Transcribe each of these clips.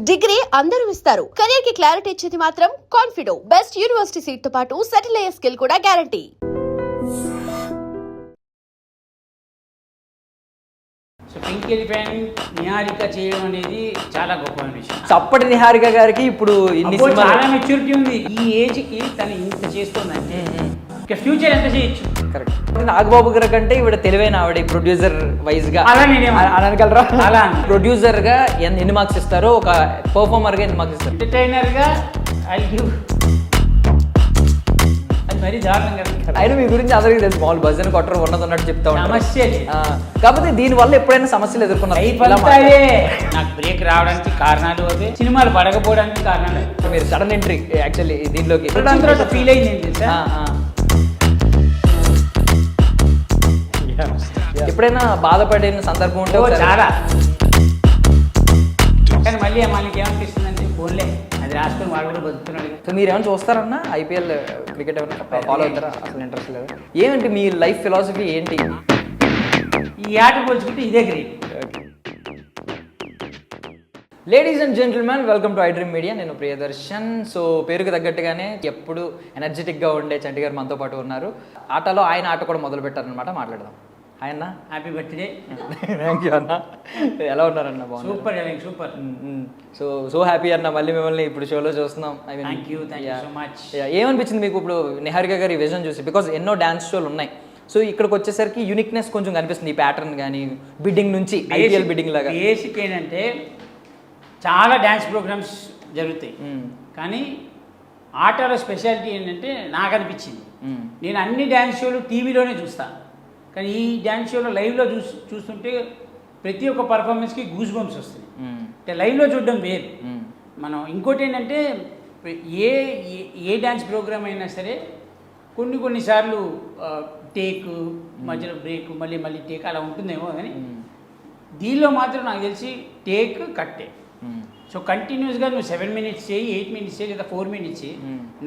Degree అందరూ ఇస్తారు. Career కి క్లారిటీ ఇచ్చేది మాత్రం కాన్ఫిడో. బెస్ట్ యూనివర్సిటీ సీట్ తో పాటు సెటిల్ అయ్యే స్కిల్ కూడా guarantee. So pink elephant Niharika చేయడం అనేది చాలా గొప్ప విషయం. అప్పటి నిహారిక గారికి ఇప్పుడు ఇన్ని అప్పుడు సినిమాలు చాలా మెచ్యూరిటీ ఉంది. ఈ ఏజ్ కి తను ఇంత చేస్తుందంటే ఇక ఫ్యూచర్ ఎంత చేయొచ్చు. కరెక్ట్. నాగబాబు గారి కంటే ఇవిడ తెలివైన ఆవిడ ప్రొడ్యూసర్ వైజ్ గా అలా నేనేమో అనగలరా? అలా ప్రొడ్యూసర్ గా ఎన్ని మార్క్స్ ఇస్తారో, ఒక పర్ఫార్మర్ గా ఎన్ని మార్క్స్ ఇస్తారు? ఎంటర్టైనర్ గా ఐ గివ్. అది మరీ దారుణం కదా. అయినా మీ గురించి అందరికీ తెలుసు, మామూలు భజన కొట్టరు ఉన్నట్టు చెప్తా ఉంటారు. సమస్య కాకపోతే దీని వల్ల ఎప్పుడైనా సమస్యలు ఎదుర్కొన్నారు? లైఫ్ అంతా అదే. నాకు బ్రేక్ రావడానికి కారణాలు అవే, సినిమాలు పడకపోవడానికి కారణాలు. మీరు సడన్ ఎంట్రీ యాక్చువల్లీ దీనిలోకి తర్వాత ఫీల్ అయింది ఏంటి తెలుసా? ఎప్పుడైనా బాధపడిన సందర్భం ఉంటే ఒకసారి- చాలా. కానీ మళ్ళీ మనకి ఏమనిపిస్తుందంటే ఫోన్లే అది రాసుకొని వాడు కూడా బతుకుతున్నాడు. సో మీరు ఏమైనా చూస్తారన్నా ఐపీఎల్ క్రికెట్ ఏమైనా ఫాలో అవుతారా? అసలు ఇంట్రెస్ట్ లేదు. ఏమంటే మీ లైఫ్ ఫిలాసఫీ ఏంటి? ఈ ఆట పోల్చుకుంటే ఇదే great. Ladies and gentlemen, welcome to iDream media. నేను ప్రియదర్శన్. సో పేరుకు తగ్గట్టుగానే ఎప్పుడు ఎనర్జెటిక్గా ఉండే చంటి గారు మనతో పాటు ఉన్నారు. ఆటలో ఆయన ఆట కూడా మొదలు పెట్టారనమాట. మాట్లాడదాం. ఆయన హ్యాపీ బర్త్డే. థ్యాంక్ యూ అన్న. ఎలా ఉన్నారన్న? Super super. సో హ్యాపీ అన్న, మళ్ళీ మిమ్మల్ని ఇప్పుడు షోలో చూస్తున్నాం. Thank you so much. ఏమనిపించింది మీకు ఇప్పుడు నిహారిక గారి విజన్ చూసి? బికాజ్ ఎన్నో డ్యాన్స్ షోలు ఉన్నాయి. సో ఇక్కడికి వచ్చేసరికి యూనిక్నెస్ కొంచెం కనిపిస్తుంది. ఈ ప్యాటర్న్ కానీ బిడ్డింగ్ నుంచి ఐపీఎల్ బిడ్డింగ్ లాగా. బేసిక్ ఏంటంటే చాలా డ్యాన్స్ ప్రోగ్రామ్స్ జరుగుతాయి, కానీ ఆటలో స్పెషాలిటీ ఏంటంటే నాకు అనిపించింది, నేను అన్ని డ్యాన్స్ షోలు టీవీలోనే చూస్తాను, కానీ ఈ డ్యాన్స్ షోలో లైవ్లో చూస్తుంటే ప్రతి ఒక్క పర్ఫార్మెన్స్కి గూస్ బంప్స్ వస్తుంది. అంటే లైవ్లో చూడడం వేరు. మనం ఇంకోటి ఏంటంటే ఏ ఏ డ్యాన్స్ ప్రోగ్రామ్ అయినా సరే కొన్నిసార్లు టేక్, మధ్యలో బ్రేక్, మళ్ళీ టేక్ అలా ఉంటుందేమో, కానీ దీనిలో మాత్రం నాకు తెలిసి టేక్ కట్టే. సో కంటిన్యూస్గా నువ్వు 7 minutes చేయి, 8 minutes చేయి, లేదా 4 minutes చేయి,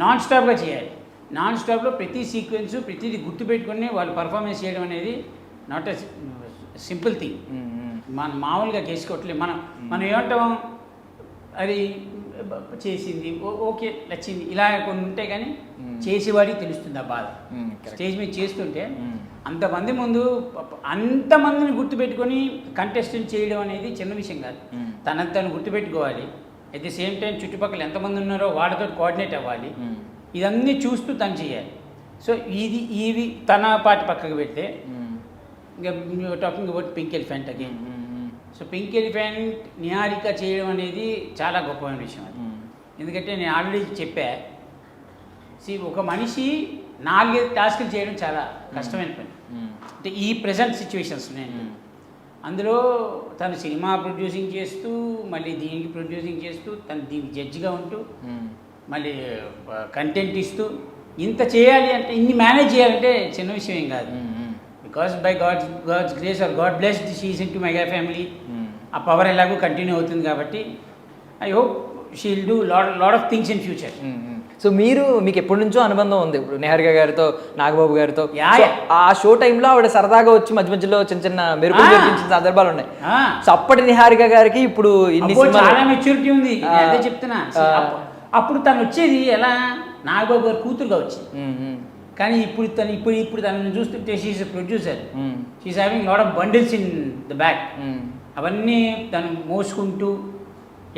నాన్ స్టాప్గా చేయాలి. నాన్ స్టాప్లో ప్రతి సీక్వెన్స్ ప్రతిదీ గుర్తుపెట్టుకుని వాళ్ళు పర్ఫార్మెన్స్ చేయడం అనేది నాట్ ఎ సింపుల్ థింగ్. మనం మామూలుగా చేసుకోవట్లేదు. మనం ఏమంటాం, అది చేసింది ఓకే నచ్చింది ఇలా కొన్ని ఉంటాయి, కానీ చేసేవాడికి తెలుస్తుంది ఆ బాధ. స్టేజ్ మీద చేస్తుంటే అంతమంది ముందు అంతమందిని గుర్తుపెట్టుకొని కంటెస్టెంట్ చేయడం అనేది చిన్న విషయం కాదు. తను గుర్తుపెట్టుకోవాలి. అట్ ది సేమ్ టైం చుట్టుపక్కల ఎంతమంది ఉన్నారో వాళ్ళతో కోఆర్డినేట్ అవ్వాలి. ఇదన్నీ చూస్తూ తను చేయాలి. సో ఇవి తన పాటి పక్కకు పెడితే ఇంకా talking about pink elephant again. So pink elephant Niharika చేయడం అనేది చాలా గొప్ప విషయం అది. ఎందుకంటే నేను ఆల్రెడీ చెప్పా, ఒక మనిషి 4-5 టాస్కులు చేయడం చాలా కష్టమైన పని. అంటే ఈ ప్రజెంట్ సిచ్యువేషన్స్ నేను అందులో తను సినిమా ప్రొడ్యూసింగ్ చేస్తూ, మళ్ళీ దీనికి ప్రొడ్యూసింగ్ చేస్తూ, తను దీనికి జడ్జిగా ఉంటూ, మళ్ళీ కంటెంట్ ఇస్తూ, ఇంత చేయాలి అంటే, ఇన్ని మేనేజ్ చేయాలంటే చిన్న విషయం ఏం కాదు. Because by God's grace or God blessed she is in to mega family. ఆ పవర్ ఎలాగో కంటిన్యూ అవుతుంది కాబట్టి I hope she will do lot of things in future. So మీకు ఎప్పటి నుంచో అనుబంధం ఉంది ఇప్పుడు నిహారిక గారితో, నాగబాబు గారితో. ఆ షో టైంలో ఆవిడ సరదాగా వచ్చి మధ్యలో చిన్న మెరుగులు నేర్పించిన సందర్భాలు ఉన్నాయి. సో అప్పటి నిహారిక గారికి ఇప్పుడు ఇన్ని చాలా మెచ్యూరిటీ ఉంది. అదే చెప్తున్నా. అప్పుడు తను వచ్చేది ఎలా, నాగబాబు గారు కూతురుగా వచ్చింది. కానీ ఇప్పుడు తనను చూస్తుంటే she's producer. She's having lot of bundles in the back. అవన్నీ తను మోసుకుంటూ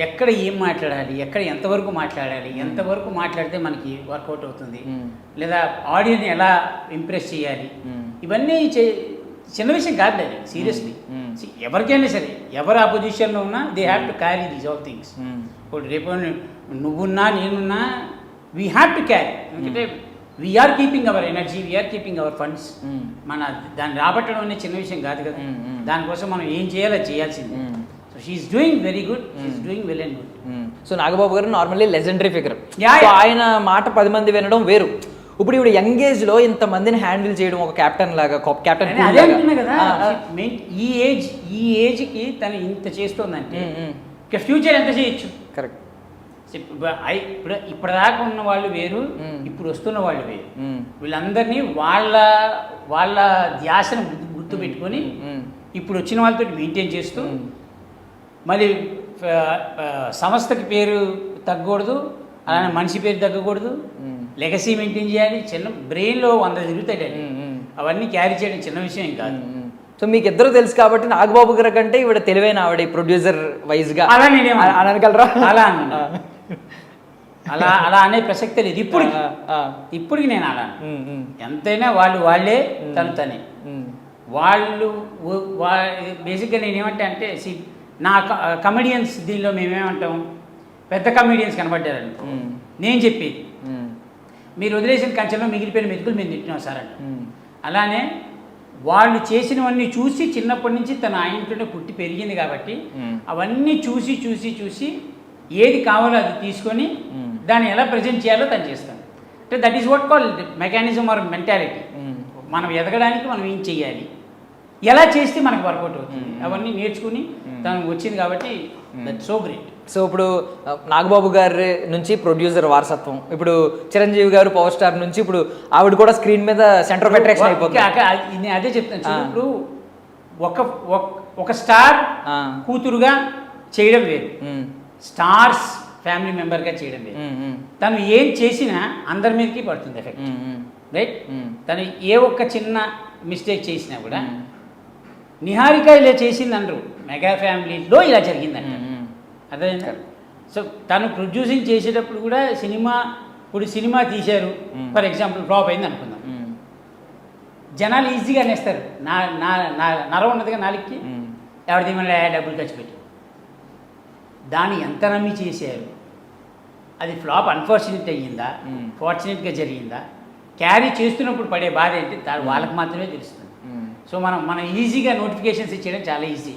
ఎక్కడ ఏం మాట్లాడాలి, ఎక్కడ ఎంతవరకు మాట్లాడాలి, ఎంతవరకు మాట్లాడితే మనకి వర్కౌట్ అవుతుంది, లేదా ఆడియన్స్ ఎలా ఇంప్రెస్ చేయాలి, ఇవన్నీ చిన్న విషయం కాదు అది. సీరియస్లీ ఎవరికైనా సరే, ఎవరు ఆపోజిషన్లో ఉన్నా they have to carry these all things. ఇప్పుడు రేపు నువ్వున్నా నేనున్నా వీ హ్యావ్ టు క్యారీ. ఎందుకంటే we're keeping our energy, we're keeping our funds. మన దాన్ని రాబట్టడం అనేది చిన్న విషయం కాదు కదా. దానికోసం మనం ఏం చేయాలో చేయాల్సింది. So she's doing very good, she's doing well and good. So Nagababu గారు నార్మల్లీ లెజెండరీ ఫిగర్. ఆయన మాట 10 మంది వినడం వేరు. ఇప్పుడు ఇప్పుడు యంగ్ ఏజ్ లో ఇంతమందిని హ్యాండిల్ చేయడం, ఒక కెప్టెన్ లాగా, కెప్టెన్ అదే అంటున్నా కదా. ఈ ఏజ్కి తను ఇంత చేస్తుందంటే ఇక ఫ్యూచర్ ఎంత చేయొచ్చు. కరెక్ట్. ఇప్పుడు ఇప్పటిదాకా ఉన్న వాళ్ళు వేరు, ఇప్పుడు వస్తున్న వాళ్ళు వేరు. వీళ్ళందరినీ వాళ్ళ ధ్యాసను గుర్తుపెట్టుకొని ఇప్పుడు వచ్చిన వాళ్ళతో మెయింటైన్ చేస్తూ, మళ్ళీ సంస్థకి పేరు తగ్గకూడదు, అలానే మనిషి పేరు తగ్గకూడదు, లెగసీ మెయింటైన్ చేయాలి. చిన్న బ్రెయిన్లో 100 తిరుగుతాయండి, అవన్నీ క్యారీ చేయడం చిన్న విషయం కాదు. సో మీకు ఇద్దరు తెలుసు కాబట్టి నాగబాబు గారి కంటే ఇవిడ తెలివైన ఆవిడ ప్రొడ్యూసర్ వైజ్గా అలా నేనేమో అనగలరా? అలా అలా అలా అనే ప్రసక్తే లేదు ఇప్పటికి నేను అలా ఎంతైనా వాళ్ళే తనే వాళ్ళు. బేసిక్గా నేనేమంటే అంటే నా కమెడియన్స్ దీనిలో మేమేమంటాం, పెద్ద కమెడియన్స్ కనబడ్డారని నేను చెప్పేది, మీరు వదిలేసిన కంచెలో మిగిలిపోయిన మెతుకులు మేము తింటున్నాం సార్ అంట. అలానే వాళ్ళు చేసినవన్నీ చూసి చిన్నప్పటి నుంచి తన ఆయనతోనే పుట్టి పెరిగింది కాబట్టి అవన్నీ చూసి చూసి చూసి ఏది కావాలో అది తీసుకొని దాన్ని ఎలా ప్రజెంట్ చేయాలో తను చేస్తాను. అంటే that is what call mechanism are mentality. మనం ఎదగడానికి మనం ఏం చెయ్యాలి, ఎలా చేస్తే మనకు వర్కౌట్ అవుతుంది, అవన్నీ నేర్చుకుని తను వచ్చింది కాబట్టి దట్ సో గ్రేట్. సో ఇప్పుడు నాగబాబు గారి నుంచి ప్రొడ్యూసర్ వారసత్వం, ఇప్పుడు చిరంజీవి గారు పవర్ స్టార్ నుంచి ఇప్పుడు ఆవిడ కూడా స్క్రీన్ మీద సెంటర్ ఆఫ్ అట్రాక్షన్ అయిపోతుంది. నేను అదే చెప్తాను. ఇప్పుడు ఒక స్టార్ కూతురుగా చేయడం వేరు, స్టార్స్ ఫ్యామిలీ మెంబర్గా చేయడం వేరు. తను ఏం చేసినా అందరి మీదకి పడుతుంది ఎఫెక్ట్, రైట్? తను ఏ ఒక్క చిన్న మిస్టేక్ చేసినా కూడా నిహారిక ఇలా చేసింది అనరు, మెగా ఫ్యామిలీలో ఇలా జరిగిందంట. అదేనా? సో తను ప్రొడ్యూసింగ్ చేసేటప్పుడు కూడా సినిమా తీశారు, ఫర్ ఎగ్జాంపుల్ ఫ్లాప్ అయింది అనుకుందాం, జనాలు ఈజీగా అనేస్తారు, నర ఉన్నదిగా నాలుగుకి ఎవరిది మళ్ళీ డబ్బులు ఖర్చు పెట్టి దాన్ని ఎంత నమ్మి చేశారు. అది ఫ్లాప్ అన్ఫార్చునేట్ అయ్యిందా, ఫార్చునేట్గా జరిగిందా, క్యారీ చేస్తున్నప్పుడు పడే బాధ ఏంటి వాళ్ళకి మాత్రమే తెలుస్తుంది. సో మనం ఈజీగా నోటిఫికేషన్స్ ఇచ్చేయడం చాలా easy.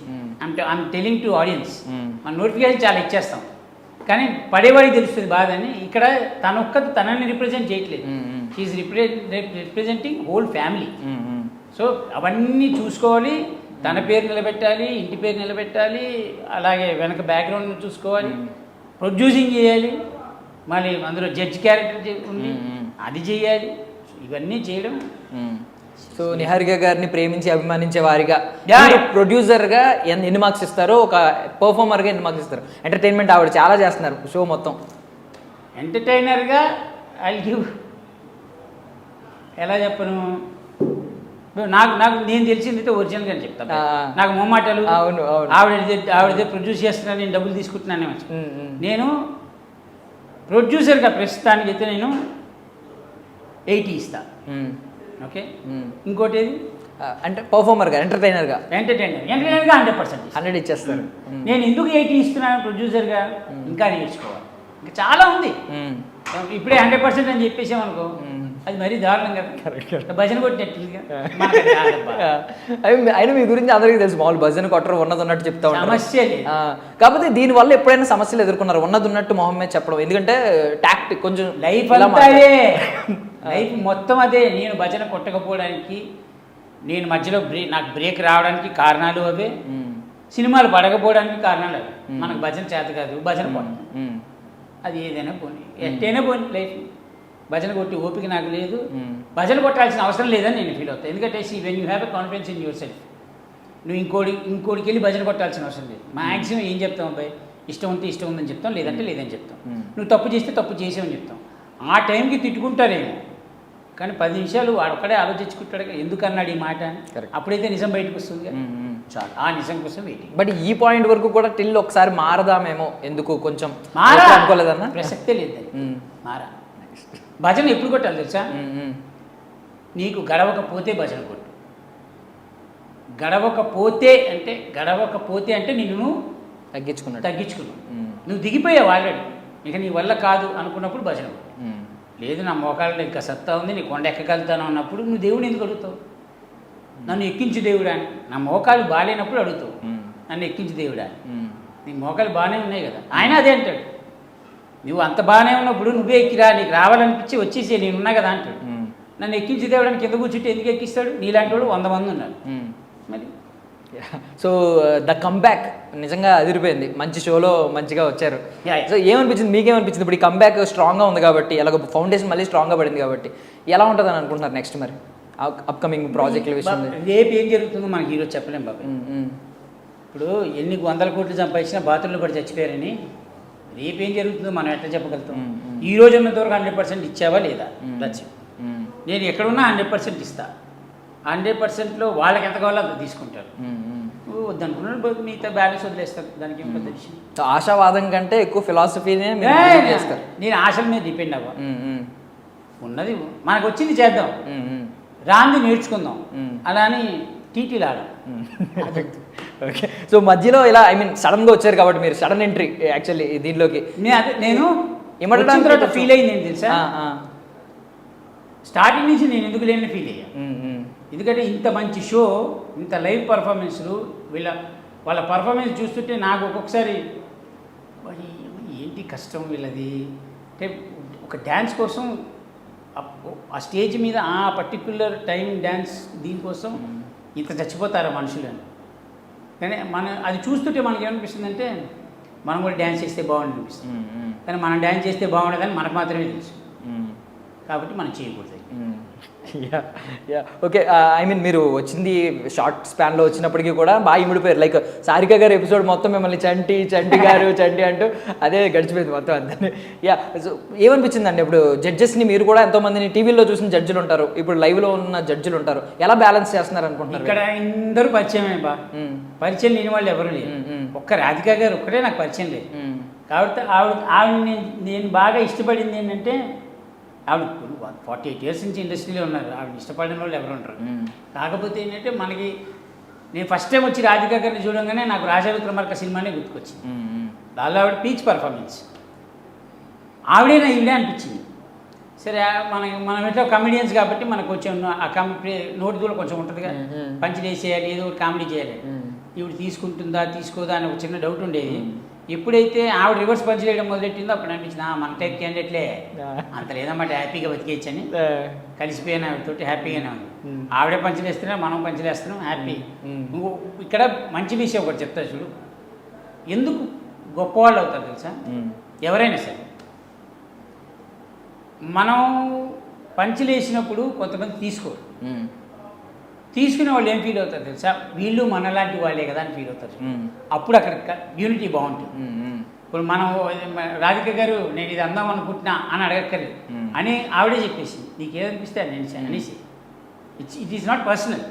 I'm telling to audience, మన నోటిఫికేషన్ చాలా ఇచ్చేస్తాం కానీ పడేవాడికి తెలుస్తుంది బాధ అని. ఇక్కడ తనని రిప్రజెంట్ చేయట్లేదు, she's representing whole family. So అవన్నీ చూసుకోవాలి, తన పేరు నిలబెట్టాలి, ఇంటి పేరు నిలబెట్టాలి, అలాగే వెనక బ్యాక్గ్రౌండ్ చూసుకోవాలి, ప్రొడ్యూసింగ్ చేయాలి, మళ్ళీ అందులో జడ్జ్ క్యారెక్టర్ ఉంది అది చేయాలి, ఇవన్నీ చేయడం. సో నిహారిక గారిని ప్రేమించి అభిమానించే వారిగా ప్రొడ్యూసర్గా ఎన్ని మార్క్స్ ఇస్తారో, ఒక పర్ఫార్మర్గా ఎన్ని మార్క్స్ ఇస్తారు? ఎంటర్టైన్మెంట్ ఆవిడ చాలా చేస్తున్నారు షో మొత్తం. ఎంటర్టైనర్గా ఐ గివ్, ఎలా చెప్పను, నాకు నేను తెలిసింది అయితే ఒరిజినల్గా అని చెప్తాను. నాకు మొమ్మాటలు, ఆవిడదే ప్రొడ్యూస్ చేస్తున్నాను, నేను డబ్బులు తీసుకుంటున్నానే. నేను ప్రొడ్యూసర్గా ప్రస్తుతానికి అయితే నేను 80 ఇస్తా. ఓకే, ఇంకోటి ఏది అంటే పర్ఫార్మర్గా, ఎంటర్టైనర్గా 100% 100 ఇచ్చేస్తారు. నేను ఎందుకు 80 ఇస్తున్నాను ప్రొడ్యూసర్గా, ఇంకా నేర్చుకోవాలి, ఇంకా చాలా ఉంది. ఇప్పుడే 100% అని చెప్పేసామనుకో అది మరీ దారుణం కదా, భజన కొట్టినట్టుగా. అయినా మీ గురించి అందరికీ తెలుసు, మామూలు భజన కొట్టరు, ఉన్నట్టు చెప్తా ఉంటారు, సమస్య లేదు. కాకపోతే దీనివల్ల ఎప్పుడైనా సమస్యలు ఎదుర్కొన్నారు? ఉన్నట్టు మొహం మీద చెప్పడం, ఎందుకంటే టాక్టిక్ కొంచెం లైఫ్ అంతా అదే, లైఫ్ మొత్తం అదే. నేను భజన కొట్టకపోవడానికి, నేను మధ్యలో నాకు బ్రేక్ రావడానికి కారణాలు అవే, సినిమాలు పడకపోవడానికి కారణాలు అవే. మనకు భజన చేత కాదు, భజన కొట్టాలి, అది ఏదైనా పోనీ, ఎట్టైనా పోనీ లైఫ్. భజన కొట్టి ఓపిక నాకు లేదు, భజన కొట్టాల్సిన అవసరం లేదని నేను ఫీల్ అవుతాను. ఎందుకంటే when you have a confidence in your self, నువ్వు ఇంకోటికి వెళ్ళి భజన కొట్టాల్సిన అవసరం లేదు. మ్యాక్సిమం ఏం చెప్తాం, అబ్బాయి ఇష్టం ఉంటే ఇష్టం ఉందని చెప్తాం, లేదంటే లేదని చెప్తాం. నువ్వు తప్పు చేస్తే తప్పు చేసావని చెప్తాం. ఆ టైంకి తిట్టుకుంటారేమో కానీ 10 నిమిషాలు వాడొక్కడే ఆలోచించుకుంటాడు, ఎందుకు అన్నాడు ఈ మాట అని. అప్పుడైతే నిజం బయటకు వస్తుంది, చాలు ఆ నిజం కోసం వెయిటింగ్. బట్ ఈ పాయింట్ వరకు కూడా టిల్ ఒకసారి మారదామేమో, ఎందుకు కొంచెం అనుకోలేదన్నా? ప్రసక్తే లేదు మారా. భజన ఎప్పుడు కొట్టాలి తెలుసా, నీకు గడవకపోతే భజన కొట్టు. గడవకపోతే అంటే నిన్ను తగ్గించుకున్నావు, నువ్వు దిగిపోయావు ఆల్రెడీ, ఇక నీ వల్ల కాదు అనుకున్నప్పుడు భజన కొట్టు. లేదు నా మోకాళ్ళలో ఇంకా సత్తా ఉంది, నీ కొండ ఎక్కగలుగుతాను అన్నప్పుడు నువ్వు దేవుడిని ఎందుకు అడుగుతావు? నన్ను ఎక్కించు దేవుడా అని. నా మోకాలు బాగాలేనప్పుడు అడుగుతావు, నన్ను ఎక్కించు దేవుడా. నీ మోకాలు బాగానే ఉన్నాయి కదా, ఆయన అదే అంటాడు. నువ్వు అంత బాగానే ఉన్నప్పుడు నువ్వే ఎక్కిరా, నీకు రావాలనిపించి వచ్చేసి నేనున్నా కదా అంటాడు. నన్ను ఎక్కించి దేవుడానికి కింద కూర్చుంటే ఎందుకు ఎక్కిస్తాడు? నీలాంటి వాడు 100 మంది ఉన్నారు. మరి సో ద కంబ్యాక్ నిజంగా అదిరిపోయింది, మంచి షోలో మంచిగా వచ్చారు. సో ఏమనిపించింది, మీకేమనిపించింది? ఇప్పుడు ఈ కంబ్యాక్ స్ట్రాంగ్గా ఉంది కాబట్టి, ఎలాగో ఫౌండేషన్ మళ్ళీ స్ట్రాంగ్గా పడింది కాబట్టి, ఎలా ఉంటుంది అని అనుకుంటున్నారు నెక్స్ట్ మరి అప్కమింగ్ ప్రాజెక్టుల విషయం? రేపు ఏం జరుగుతుందో మనకి ఈరోజు చెప్పలేం బాబాయ్. ఇప్పుడు ఎన్ని వందల కోట్లు సంపాదించినా బాత్రూంలో పడి చచ్చిపోయారని రేపేం జరుగుతుందో మనం ఎట్లా చెప్పగలుగుతాం. ఈ రోజు ఉన్నంత వరకు 100% ఇచ్చావా లేదా దట్స్ ఇట్. నేను ఎక్కడున్నా 100% ఇస్తా. 100%లో వాళ్ళకి ఎంత కావాలో అంత తీసుకుంటారు. వద్దనుకున్నాడు మిగతా బ్యాలెన్స్ వదిలేస్తారు. దానికి ఏం పెద్ద విషయం. ఆశావాదం కంటే ఎక్కువ ఫిలాసఫీనే చేస్తారు. నేను ఆశల మీద డిపెండ్ అవ్వ. ఉన్నది మనకు వచ్చింది చేద్దాం, రాంది నేర్చుకుందాం, అలా అని టీటీలు ఆడం. ఓకే. సో మధ్యలో ఇలా ఐ మీన్ సడన్గా వచ్చారు కాబట్టి మీరు సడన్ ఎంట్రీ యాక్చువల్లీ దీనిలోకి. నేను వచ్చిన తర్వాత ఫీల్ అయింది ఏంటి తెలుసా, స్టార్టింగ్ నుంచి నేను ఎందుకు లేని ఫీల్ అయ్యా. ఎందుకంటే ఇంత మంచి షో, ఇంత లైవ్ పర్ఫార్మెన్స్లు, వాళ్ళ పర్ఫార్మెన్స్ చూస్తుంటే నాకు ఒక్కొక్కసారి ఏంటి కష్టం వీళ్ళది. అంటే ఒక డ్యాన్స్ కోసం ఆ స్టేజ్ మీద ఆ పర్టిక్యులర్ టైం డ్యాన్స్ దీనికోసం ఇంత చచ్చిపోతారా మనుషులని. కానీ అది చూస్తుంటే మనకి ఏమనిపిస్తుంది అంటే మనం కూడా డ్యాన్స్ చేస్తే బాగుంది అనిపిస్తుంది. కానీ మనం డ్యాన్స్ చేస్తే బాగుండదని మనకు మాత్రమే తెలుసు. కాబట్టి మనం చేయకూడదు. ఓకే. ఐ మీన్ మీరు వచ్చింది షార్ట్ స్పాన్లో వచ్చినప్పటికీ కూడా బాగా ఇమిడిపోయారు. లైక్ సారిక గారు ఎపిసోడ్ మొత్తం మిమ్మల్ని చంటి గారు అంటూ అదే గడిచిపోయింది మొత్తం అంతే. సో ఏమనిపించిందండి ఇప్పుడు జడ్జెస్ని, మీరు కూడా ఎంతోమందిని టీవీలో చూసిన జడ్జిలు ఉంటారు, ఇప్పుడు లైవ్లో ఉన్న జడ్జిలు ఉంటారు, ఎలా బ్యాలెన్స్ చేస్తున్నారు అనుకుంటున్నారు? ఇక్కడ అందరూ పరిచయమే బా, పరిచయం లేని వాళ్ళు ఎవరు లేరు. ఒక్క రాధిక గారు ఒక్కటే నాకు పరిచయం లేదు. కాబట్టి ఆవిడ నేను బాగా ఇష్టపడింది ఏంటంటే, ఆవిడ 48 years నుంచి ఇండస్ట్రీలో ఉన్నారు. ఆవిడ ఇష్టపడిన వాళ్ళు ఎవరు ఉంటారు. కాకపోతే ఏంటంటే మనకి నేను ఫస్ట్ టైం వచ్చి రాధిక గారిని చూడంగానే నాకు రాజా విక్రమార్క సినిమానే గుర్తుకొచ్చింది. దానిలో ఆవిడ పీచ్ పర్ఫార్మెన్స్, ఆవిడేనా ఈవిడే అనిపించింది. సరే మనం ఎట్లా కమెడియన్స్ కాబట్టి మనకు కొంచెం ఆ నోటి దూరం కొంచెం ఉంటుందిగా, పంచి వేసేయాలి, ఏదో ఒకటి కామెడీ చేయాలి. ఈవిడ తీసుకుంటుందా తీసుకోదా అని ఒక చిన్న డౌట్ ఉండేది. ఎప్పుడైతే ఆవిడ రివర్స్ పంచ్ చేయడం మొదలెట్టిందో అప్పుడు అనిపించింది మన టైప్ క్యాండిడేట్లే అంత లేదన్నమాట, హ్యాపీగా బతికేయచ్చని కలిసిపోయిన ఆవిడతోటి హ్యాపీగానే ఉంది. ఆవిడే పంచులు వేస్తున్నా, మనం పంచులు వేస్తున్నాం, హ్యాపీ. ఇక్కడ మంచి విషయం ఒకటి చెప్తా చూడు, ఎందుకు గొప్పవాళ్ళు అవుతారు తెలుసా? ఎవరైనా సరే మనం పంచులు వేసినప్పుడు కొంతమంది తీసుకోరు. తీసుకునే వాళ్ళు ఏం ఫీల్ అవుతారు తెలుసా? వీళ్ళు మనలాంటి వాళ్ళే కదా అని ఫీల్ అవుతారు. అప్పుడు అక్కడ యూనిటీ బాగుంటుంది. ఇప్పుడు మనం రాధిక గారు నేను ఇది అందాం అనుకుంటున్నా అని అడగక్కర్లేదు అని ఆవిడే చెప్పేసింది. నీకు ఏదనిపిస్తే అది నేను అనేసి, it is not personal,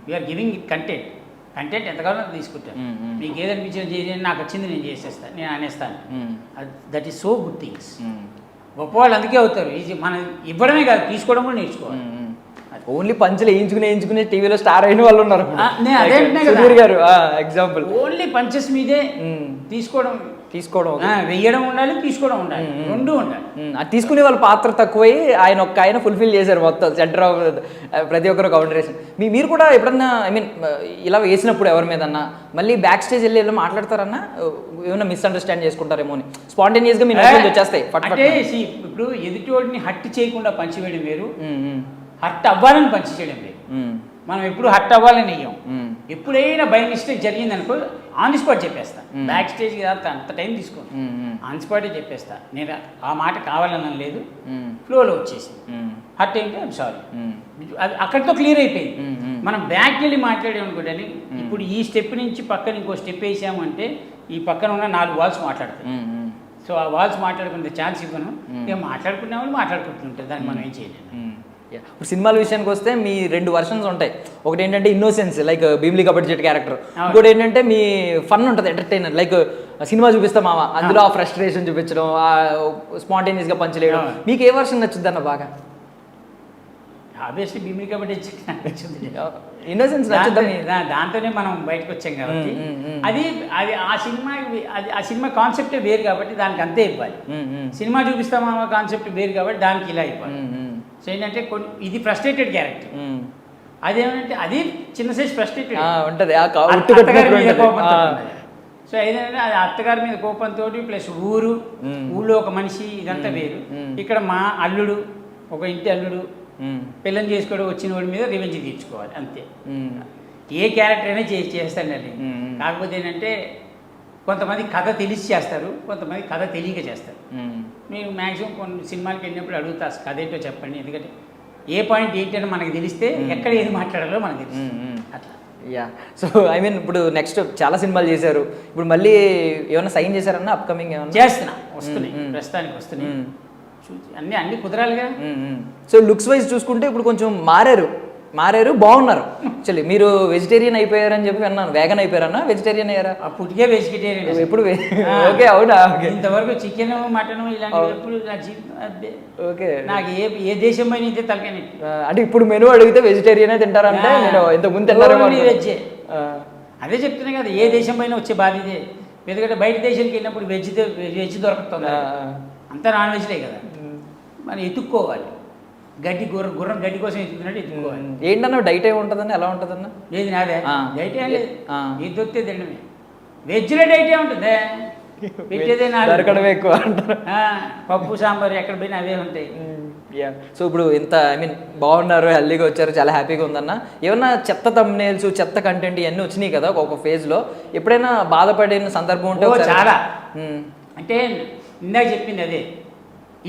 we're giving it content ఎంత కావాలో తీసుకుంటాను. మీకు ఏదనిపించింది నాకు వచ్చింది నేను చేసేస్తాను, నేను అనేస్తాను. That is so good things. గొప్పవాళ్ళు అందుకే అవుతారు. మనం ఇవ్వడమే కాదు, తీసుకోవడం కూడా నేర్చుకోవాలి. ఓన్లీ పంచులు వేయించుకునే టీవీలో స్టార్ అయిన వాళ్ళు ఉన్నారు. గారు ఎగ్జాంపుల్ ఓన్లీ పంచెస్ మీదే తీసుకోవడం వెయ్యడం ఉండాలి, తీసుకోవడం ఉండాలి, రెండు ఉండాలి. అది తీసుకునే వాళ్ళ పాత్ర తక్కువై ఆయన ఫుల్ఫిల్ చేశారు మొత్తం సెంటర్ ఆఫ్ ప్రతి ఒక్కరు కౌంటరేషన్. మీరు కూడా ఎప్పుడన్నా ఐ మీన్ ఇలా వేసినప్పుడు ఎవరి మీదన్నా మళ్ళీ బ్యాక్ స్టేజ్ వెళ్ళి మాట్లాడతారన్నా, ఏమైనా మిస్అండర్స్టాండ్ చేసుకుంటారేమో అని స్పాంటేనియస్గా మీ నోటి నుంచి వచ్చేస్తాయి. అంటే ఇప్పుడు ఎదుటివాడిని హర్ట్ చేయకుండా పంచివేయడం వేరు, హర్ట్ అవ్వాలని పంచి చేయడం లేదు. మనం ఎప్పుడు హర్ట్ అవ్వాలని వెయ్యం. ఎప్పుడైనా బై మిస్టేక్ జరిగింది అనుకో ఆన్ ది స్పాట్ చెప్పేస్తా. బ్యాక్ స్టేజ్ అంత టైం తీసుకోను, ఆన్ ది స్పాటే చెప్పేస్తా. నేను ఆ మాట కావాలని లేదు, ఫ్లోలో వచ్చేసి హర్ట్ ఏంటి ఐమ్ సారీ, అది అక్కడితో క్లియర్ అయిపోయింది. మనం బ్యాక్ వెళ్ళి మాట్లాడామనుకోండి, ఇప్పుడు ఈ స్టెప్ నుంచి పక్కన ఇంకో స్టెప్ వేసామంటే ఈ పక్కన ఉన్న 4 వాల్స్ మాట్లాడతాయి. సో ఆ వాల్స్ మాట్లాడుకునే ఛాన్స్ ఇవ్వను. ఇక మాట్లాడుకునే వాళ్ళు మాట్లాడుకుంటుంటారు, దాన్ని మనం ఏం చేయలేము. ఇప్పుడు సినిమాల విషయానికి వస్తే మీ 2 వర్షన్స్ ఉంటాయి. ఒకటి ఏంటంటే innocence like Bhimili Kabaddi Jattu character, ఇంకోటి ఏంటంటే మీ ఫన్ ఉంటుంది, ఎంటర్టైనర్ లైక్ సినిమా చూపిస్తాం మామ, అందులో ఆ ఫ్రస్ట్రేషన్ చూపించడం, ఆ స్పాంటేనియస్గా పంచలేయడం. మీకు ఏ వర్షన్ నచ్చుద్ది అన్న బాగా? ఆబ్వియస్లీ భీమ్లీ కబడ్డీ నచ్చుద్ది. ఇన్నోసెన్స్ నచ్చుద్దా? దాంతోనే మనం బయటకు వచ్చాం కాబట్టి అది ఆ సినిమా కాన్సెప్టే వేరు కాబట్టి దానికి అంతే ఇవ్వాలి. సినిమా చూపిస్తామా కాన్సెప్ట్ వేరు కాబట్టి దానికి ఇలా ఇవ్వాలి. సో ఏంటంటే ఇది ఫ్రస్ట్రేటెడ్ క్యారెక్టర్, అదేమంటే అది చిన్న సైజ్ ఫ్రస్ట్రేటెడ్ ఉంటుంది. సో ఏదంటే అది అత్తగారి మీద కోపంతో ప్లస్ ఊళ్ళో ఒక మనిషి, ఇదంతా వేరు. ఇక్కడ మా అల్లుడు, ఒక ఇంటి అల్లుడు పిల్లని చేసుకోవడం వచ్చిన వాడి మీద రివెంజ్ తీర్చుకోవాలి అంతే. ఏ క్యారెక్టర్ అయినా చేస్తానండి. కాకపోతే ఏంటంటే కొంతమంది కథ తెలిసి చేస్తారు, కొంతమంది కథ తెలియక చేస్తారు. నేను మ్యాక్సిమం కొన్ని సినిమాలకి వెళ్ళినప్పుడు అడుగుతా కథ ఏంటో చెప్పండి, ఎందుకంటే ఏ పాయింట్ ఏంటని మనకు తెలిస్తే ఎక్కడ ఏది మాట్లాడాలో మనకు తెలుసు. అట్లా యా సో ఐ మీన్ ఇప్పుడు నెక్స్ట్ చాలా సినిమాలు చేశారు, ఇప్పుడు మళ్ళీ ఏమైనా సైన్ చేశారన్నా అప్కమింగ్ ఏమన్నా? చేస్తున్నా, వస్తున్నాయి ప్రస్తుతానికి వస్తున్నాయి. అన్ని కుదరాలిగా. సో లుక్స్ వైజ్ చూసుకుంటే ఇప్పుడు కొంచెం మారారు బాగున్నారు. యాక్చువల్లీ మీరు వెజిటేరియన్ అయిపోయారని చెప్పి విన్నాను. వేగన్ అయిపోయారన్నా వెజిటేరియన్ అయ్యారా? పుట్టికే వెజిటేరియన్ ఎప్పుడు? ఓకే, అవునా? ఇంతవరకు చికెన్ మటన్ ఇలాంటివి ఎప్పుడు ఓకే. నాకు ఏ దేశం పైన ఇంతే తలకాయ. అంటే ఇప్పుడు మెనూ అడిగితే వెజిటేరియనే తింటారంటే నేను ఇంతకుముందు తిన్నారేమో. వెజ్జే, అదే చెప్తున్నా కదా, ఏ దేశం పైన వచ్చే బాధ్యతే. ఎందుకంటే బయట దేశానికి వెళ్ళినప్పుడు వెజ్ దొరుకుతుంది, అంతా నాన్ వెజ్లే కదా. మనం ఎత్తుక్కోవాలి, గుర్రం గడ్డి కోసం ఎత్తుకున్నట్టు ఎత్తుక్కోవాలి. ఏంటన్నా డైట్ ఏమి ఉంటుందన్న, ఎలా ఉంటుందన్న? లేదు నాదే డైట్ ఏం లేదు, ఇది దొరికితే తినడమే. వెజ్లో డైట్ ఏముంటుంది, పెట్టేదే దొరకడమే ఎక్కువ అంటారు. పప్పు సాంబార్ ఎక్కడ పోయినా అవే ఉంటాయి. సో ఇప్పుడు ఇంత ఐ మీన్ బాగున్నారు, హెల్దీగా వచ్చారు, చాలా హ్యాపీగా ఉందన్న. ఏమన్నా చెత్త థంబ్నెయిల్స్, చెత్త కంటెంట్ ఇవన్నీ వచ్చినాయి కదా ఒక ఫేజ్లో, ఎప్పుడైనా బాధపడిన సందర్భం ఉంటే? చాలా, అంటే ఇందాక చెప్పింది అదే,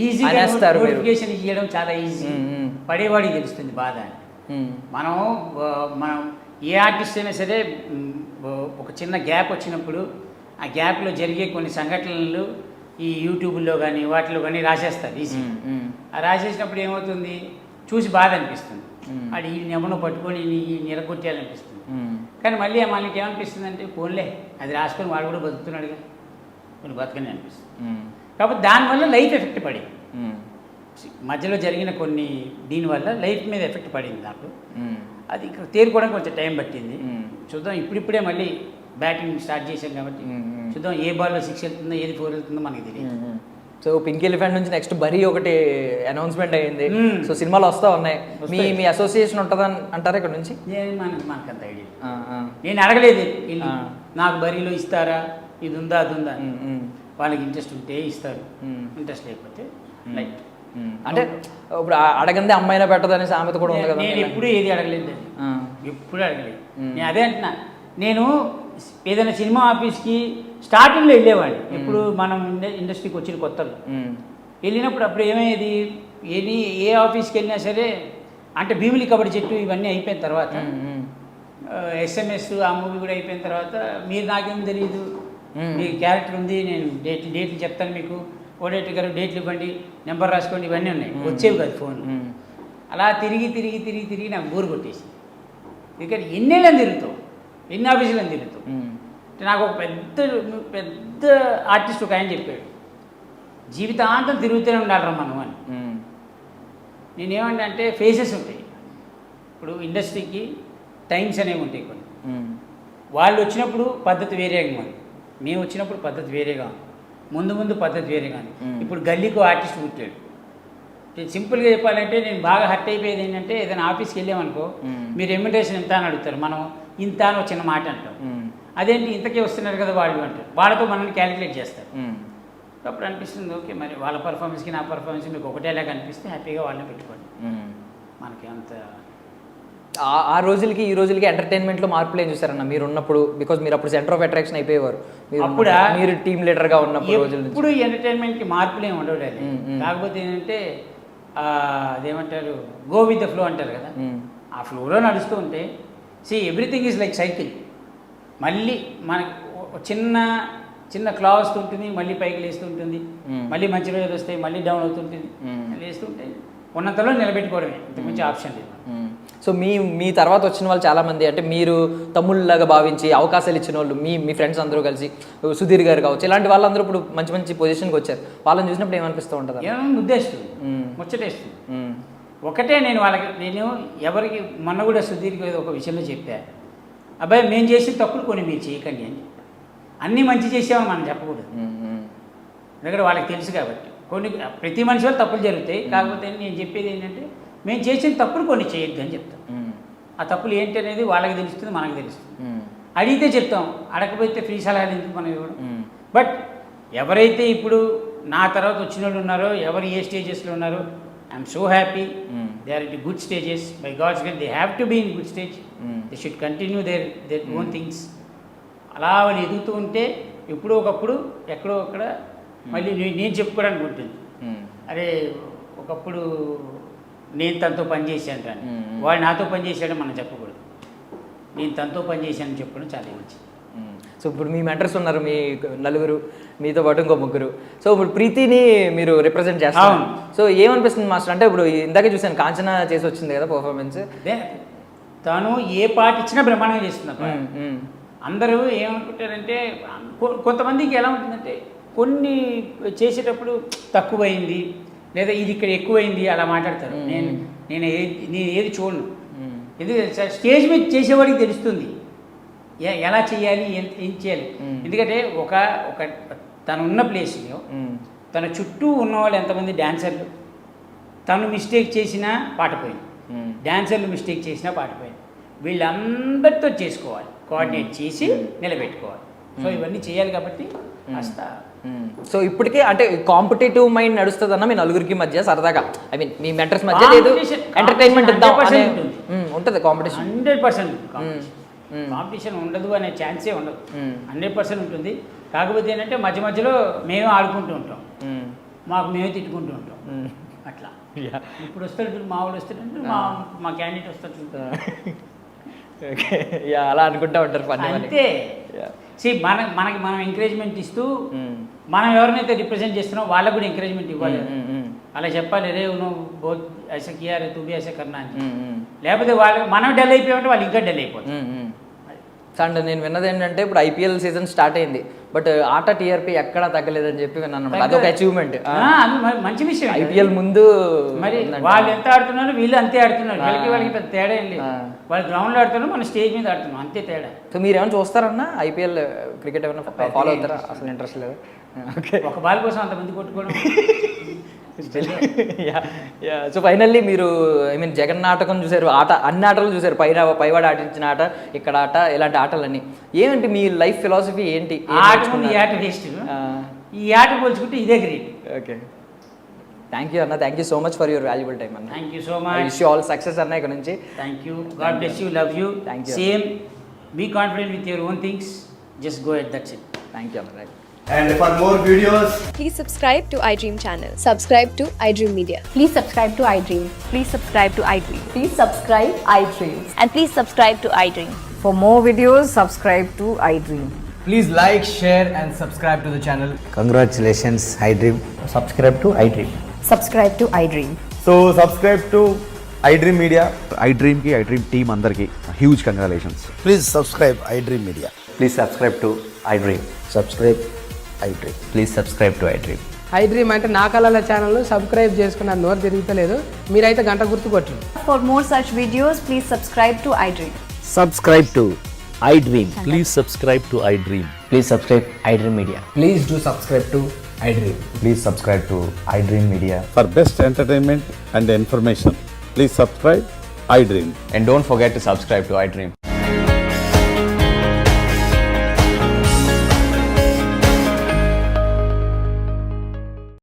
ఈజీగా నోటిఫికేషన్ ఇవ్వడం చాలా ఈజీ, పడేవాడికి తెలుస్తుంది బాధ. మనం ఏ ఆర్టిస్ట్ అయినా సరే ఒక చిన్న గ్యాప్ వచ్చినప్పుడు ఆ గ్యాప్లో జరిగే కొన్ని సంఘటనలు ఈ యూట్యూబ్లో కానీ వాటిలో కానీ రాసేస్తారు ఈజీ. ఆ రాసేసినప్పుడు ఏమవుతుంది, చూసి బాధ అనిపిస్తుంది, అది ఈ నెమను పట్టుకొని ఈ నిరగొట్టేయాలనిపిస్తుంది. కానీ మళ్ళీ మనకి ఏమనిపిస్తుంది అంటే, ఫోన్లే అది రాసుకొని వాడు కూడా బతుకుతున్నాడుగా, కొన్ని బతకని అనిపిస్తుంది. కాబట్టి దానివల్ల లైఫ్ ఎఫెక్ట్ పడింది, మధ్యలో జరిగిన కొన్ని దీనివల్ల లైఫ్ మీద ఎఫెక్ట్ పడింది నాకు. అది తేరుకోవడానికి కొంచెం టైం పట్టింది. చూద్దాం, ఇప్పుడిప్పుడే మళ్ళీ బ్యాటింగ్ స్టార్ట్ చేశాం కాబట్టి చూద్దాం ఏ బాల్లో 6 వెళ్తుందో ఏది 4 వెళ్తుందో మనకి తెలియదు. సో పింక్ ఎలిఫెంట్ నుంచి నెక్స్ట్ బరీ ఒకటి అనౌన్స్మెంట్ అయ్యింది. సో సినిమాలు వస్తూ ఉన్నాయి, మీ అసోసియేషన్ ఉంటుందని అంటారా ఇక్కడ నుంచి? మనకంత ఐడియా, నేను అడగలేదు నాకు బరీలో ఇస్తారా, ఇది ఉందా అది ఉందా. వాళ్ళకి ఇంట్రెస్ట్ ఉంటే ఇస్తారు, ఇంట్రెస్ట్ లేకపోతే లైట్. అంటే ఇప్పుడు అడగందే అమ్మాయినా పెట్టదనే సామెత కూడా ఉంది కదా. నేను ఎప్పుడు ఏది అడగలేదు, ఎప్పుడు అడగలేదు. నేను అదే అంటున్నా, నేను ఏదైనా సినిమా ఆఫీస్కి స్టార్టింగ్లో వెళ్ళేవాడిని, ఇప్పుడు మనం ఇండస్ట్రీకి వచ్చిన కొత్తలో వెళ్ళినప్పుడు అప్పుడు ఏమయ్యేది, ఏ ఆఫీస్కి వెళ్ళినా సరే, అంటే భీమిలి కబడ్డీ చెట్టు ఇవన్నీ అయిపోయిన తర్వాత, SMS ఆ మూవీ కూడా అయిపోయిన తర్వాత, మీరు నాకేం తెలియదు, మీ క్యారెక్టర్ ఉంది, నేను డేట్లు చెప్తాను మీకు, కోఆర్డినేటర్ గారు డేట్లు ఇవ్వండి, నెంబర్ రాసుకోండి, ఇవన్నీ ఉన్నాయి, వచ్చేవి కాదు ఫోన్. అలా తిరిగి నాకు బోరు కొట్టేసి, ఎందుకంటే ఎన్నేళ్ళని తిరుగుతావు, ఎన్ని ఆఫీసులని తిరుగుతావు. నాకు ఒక పెద్ద ఆర్టిస్ట్ ఒక ఆయన చెప్పాడు, జీవితాంతం తిరుగుతూనే ఉండాలరా మనం అని. నేనేమంటే ఫేసెస్ ఉంటాయి, ఇప్పుడు ఇండస్ట్రీకి టైమ్స్ అనేవి ఉంటాయి కొన్ని. వాళ్ళు వచ్చినప్పుడు పద్ధతి వేరేగా ఉంది, మేము వచ్చినప్పుడు పద్ధతి వేరేగా ఉంది, ముందు పద్ధతి వేరేగా ఉంది. ఇప్పుడు గల్లీకు ఆర్టిస్ట్ పుట్టాడు. సింపుల్గా చెప్పాలంటే నేను బాగా హర్ట్ అయిపోయేది ఏంటంటే, ఏదైనా ఆఫీస్కి వెళ్ళామనుకో, మీరు రెమ్యునరేషన్ ఎంత అని అడుగుతారు, మనం ఇంత అని ఒక చిన్న మాట అంటాం, అదేంటి ఇంతకే వస్తున్నారు కదా వాళ్ళు అంటారు, వాళ్ళతో మనల్ని క్యాలిక్యులేట్ చేస్తారు. అప్పుడు అనిపిస్తుంది, ఓకే మరి వాళ్ళ పర్ఫార్మెన్స్కి నా పర్ఫార్మెన్స్కి మీకు ఒకటేలాగా అనిపిస్తే హ్యాపీగా వాళ్ళని పెట్టుకోండి, మనకి అంత. ఆ రోజులకి ఈ రోజులకి ఎంటర్టైన్మెంట్లో మార్పులు ఏం చూసారన్న మీరు ఉన్నప్పుడు? బికాజ్ మీరు అప్పుడు సెంటర్ ఆఫ్ అట్రాక్షన్ అయిపోయేవారు, అప్పుడు మీరు టీమ్ లీడర్గా ఉన్నప్పుడు రోజులు. ఇప్పుడు ఎంటర్టైన్మెంట్కి మార్పులు ఏమి ఉండవు, కాకపోతే ఏంటంటే అదేమంటారు, గో విత్ ద ఫ్లో అంటారు కదా, ఆ ఫ్లోలో నడుస్తూ ఉంటే ఎవ్రీథింగ్ ఈజ్ లైక్ సైకిల్. మళ్ళీ మనకి చిన్న క్లా వస్తుంటుంది, మళ్ళీ పైకి లేస్తూ ఉంటుంది, మళ్ళీ మంచి రోజులు వస్తాయి, మళ్ళీ డౌన్ అవుతుంటుంది, లేస్తూ ఉంటాయి. ఉన్నంతలో నిలబెట్టుకోవడమే, ఇంతకుమించి ఆప్షన్ లేదు. సో మీ తర్వాత వచ్చిన వాళ్ళు చాలామంది, అంటే మీరు తమ్ముళ్ళలాగా భావించి అవకాశాలు ఇచ్చిన వాళ్ళు, మీ ఫ్రెండ్స్ అందరూ కలిసి, సుధీర్ గారు కావచ్చు, ఇలాంటి వాళ్ళందరూ ఇప్పుడు మంచి పొజిషన్కి వచ్చారు. వాళ్ళని చూసినప్పుడు ఏమనిపిస్తూ ఉంటుంది? ఏమన్నా ఉద్దేశిస్తుంది, ముచ్చటేస్తుంది. ఒకటే నేను ఎవరికి మొన్న కూడా సుధీర్కి ఒక విషయంలో చెప్పా, అబ్బాయి మేము చేసిన తప్పులు కొన్ని మీరు చేయకండి అని. అన్నీ మంచి చేసామని మనం చెప్పకూడదు, ఎందుకంటే వాళ్ళకి తెలుసు కాబట్టి. ప్రతి మనిషి వాళ్ళు తప్పులు జరుగుతాయి, కాకపోతే నేను చెప్పేది ఏంటంటే, మేము చేసిన తప్పులు కొన్ని చేయొద్దు అని చెప్తాం. ఆ తప్పులు ఏంటి అనేది వాళ్ళకి తెలుస్తుంది, మనకు తెలుస్తుంది. అడిగితే చెప్తాం, అడగకపోతే ఫ్రీ సలహాలు ఎందుకు మనం ఇవ్వడం. బట్ ఎవరైతే ఇప్పుడు నా తర్వాత వచ్చిన వాళ్ళు ఉన్నారో, ఎవరు ఏ స్టేజెస్లో ఉన్నారో, I'm so happy, they are in good stages. By God's grace they have to be in good stage, they should continue their own things. అలా వాళ్ళు ఎదుగుతూ ఉంటే ఎప్పుడో ఒకప్పుడు ఎక్కడో అక్కడ మళ్ళీ నేను చెప్పుకోవడానికి ఉంటుంది, అరే ఒకప్పుడు నేను తనతో పనిచేసాను కానీ వాడు నాతో పనిచేసాడని మనం చెప్పకూడదు. నేను తనతో పని చేశానని చెప్పడం చాలా మంచిది. సో ఇప్పుడు మీ మెంటర్స్ ఉన్నారు, మీ నలుగురు, మీతో పాటు ఇంకో ముగ్గురు. సో ఇప్పుడు ప్రీతిని మీరు రిప్రజెంట్ చేస్తారు. సో ఏమనిపిస్తుంది మాస్టర్ అంటే ఇప్పుడు ఇందాకే చూసాను కాంచన చేసి వచ్చింది కదా పర్ఫార్మెన్స్. అదే తను ఏ పాట ఇచ్చినా బ్రహ్మాండంగా చేస్తుంది అబ్బా. అందరూ ఏమనుకుంటారంటే కొంతమందికి ఎలా ఉంటుందంటే కొన్ని చేసేటప్పుడు తక్కువైంది లేదా ఇది ఇక్కడ ఎక్కువైంది అలా మాట్లాడతారు. నేను ఏది చూడను. ఎందుకంటే స్టేజ్ మీద చేసేవాడికి తెలుస్తుంది ఎలా చేయాలి, ఏం చేయాలి. ఎందుకంటే ఒక తను ఉన్న ప్లేస్లో తన చుట్టూ ఉన్నవాళ్ళు ఎంతమంది డ్యాన్సర్లు, తను మిస్టేక్ చేసినా పాట పోయింది, డ్యాన్సర్లు మిస్టేక్ చేసినా పాట పోయింది. వీళ్ళందరితో చేసుకోవాలి, కోఆర్డినేట్ చేసి నిలబెట్టుకోవాలి. సో ఇవన్నీ చేయాలి కాబట్టి కాస్త. సో ఇప్పటికే అంటే కాంపిటేటివ్ మైండ్ నడుస్తుందన్న మీ నలుగురికి మధ్య సరదాగా, ఐ మీన్ మీ మెంటర్స్ మధ్య లేదు ఎంటర్టైన్మెంట్ ఉంటుంది కాంపిటీషన్. 100% కాంపిటీషన్ ఉండదు అనే ఛాన్సే ఉండదు. 100% ఉంటుంది. కాకపోతే ఏంటంటే మధ్య మధ్యలో మేము ఆడుకుంటూ ఉంటాం, మాకు మేమే తిట్టుకుంటూ ఉంటాం అట్లా. ఇప్పుడు వస్తాడు మా వాళ్ళు వస్తాడు, మా క్యాండిడేట్ వస్తాడు, అలా అనుకుంటా ఉంటారు అంతే. మనకి మనం ఎంకరేజ్మెంట్ ఇస్తూ మనం ఎవరినైతే రిప్రజెంట్ చేస్తున్నామో వాళ్ళకు కూడా ఎంకరేజ్మెంట్ ఇవ్వాలి. అలా చెప్పాలి, రే నువ్వు బోత్ ఐసా కియా రే తూ భీ ఐసా కర్నా అని. లేకపోతే వాళ్ళు మనం డల్ అయిపోయామంటే వాళ్ళు ఇంకా డల్ అయిపోతారు. అండ్ నేను విన్నది ఏంటంటే ఇప్పుడు ఐపీఎల్ సీజన్ స్టార్ట్ అయింది, బట్ ఆట టీఆర్పీ ఎక్కడా తగ్గలేదని చెప్పి విన్నాను. అదొక అచీవ్మెంట్, మంచి విషయం. ఐపీఎల్ ముందు మరి వాళ్ళు ఎంత ఆడుతున్నారు వీళ్ళు అంతే ఆడుతున్నారు, వాళ్ళకి పెద్ద తేడా ఏం లేదు. వాళ్ళు గ్రౌండ్లో ఆడుతున్నారు, మన స్టేజ్ మీద ఆడుతున్నాం, అంతే తేడా. సో మీరు ఏమైనా చూస్తారన్నా ఐపీఎల్ క్రికెట్ ఏమైనా ఫాలో అవుతారా? అసలు ఇంట్రెస్ట్ లేదు. ఓకే, ఒక బాల్ కోసం అంతమంది కొట్టుకోవడం. సో ఫైనల్లీ మీరు ఐ మీన్ జగన్ నాటకం చూసారు, ఆట అన్ని ఆటలు చూసారు, పైవాడు ఆటించిన ఆట, ఇక్కడ ఆట, ఇలాంటి ఆటలన్నీ. ఏంటి మీ లైఫ్ ఫిలాసఫీ ఏంటి? ఆట ముందు ఈ ఆట వేస్ట్, ఈ ఆట పోల్చుకుంటే ఇదే గ్రేట్. ఓకే, థ్యాంక్ యూ అన్న, thank you so much for your valuable time అన్న. Thank you so much. Wish you all success అన్న ఇక్కడ నుంచి. Thank you, God bless you, love you. Thank you. Same, be confident with your own things, just go at that's it. Thank you అన్న. And for more videos, Please subscribe to iDream channel. Subscribe to iDream Media. Please subscribe to iDream. Please subscribe to iDream. Please subscribe iDream. And please subscribe to iDream. For more videos, subscribe to iDream. Please like, share and subscribe to the channel. Congratulations, iDream. Subscribe to iDream. Subscribe to iDream. so subscribe to iDream Media. iDream ki iDream team andarki huge congratulations. Please subscribe iDream Media. Please subscribe to iDream. Subscribe iDream. Please subscribe to iDream. iDream అంటే నా కళల channel subscribe చేసుకున్న నోరు తిరుగుతలేదు, మీరైతే గంట గుర్తు కొట్టండి. For more such videos, please subscribe to iDream. Subscribe to iDream. Please subscribe to iDream. Please subscribe iDream Media. Please do subscribe to iDream. Please subscribe to iDream Media. For best entertainment and information, please subscribe iDream. And don't forget to subscribe to iDream.